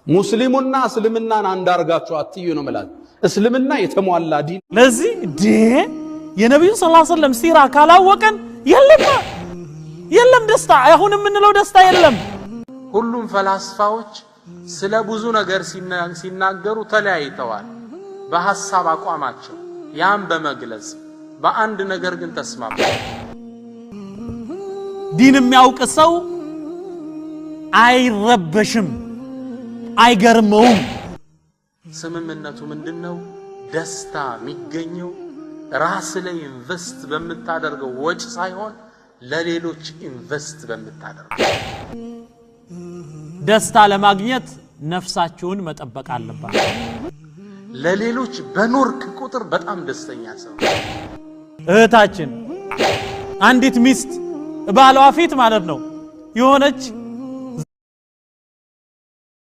ሙስሊሙና እስልምናን አንዳርጋቸው አትዩ ነው ማለት እስልምና የተሟላ ዲን ለዚህ የነብዩ ሰለላሁ ዐለይሂ ወሰለም ሲራ ካላወቀን የለም ደስታ አሁን የምንለው ደስታ የለም ሁሉም ፈላስፋዎች ስለ ብዙ ነገር ሲናገሩ ተለያይተዋል በሐሳብ አቋማቸው ያን በመግለጽ በአንድ ነገር ግን ተስማምተዋል ዲን የሚያውቅ ሰው አይረበሽም አይገርመውም ስምምነቱ ምንድነው ደስታ የሚገኘው ራስ ላይ ኢንቨስት በመታደርገው ወጭ ሳይሆን ለሌሎች ኢንቨስት በመታደርገው ደስታ ለማግኘት ነፍሳችሁን መጠበቅ አለባችሁ ለሌሎች በኖርክ ቁጥር በጣም ደስተኛ ሰው እህታችን አንዲት ሚስት ባሏ ፊት ማለት ነው የሆነች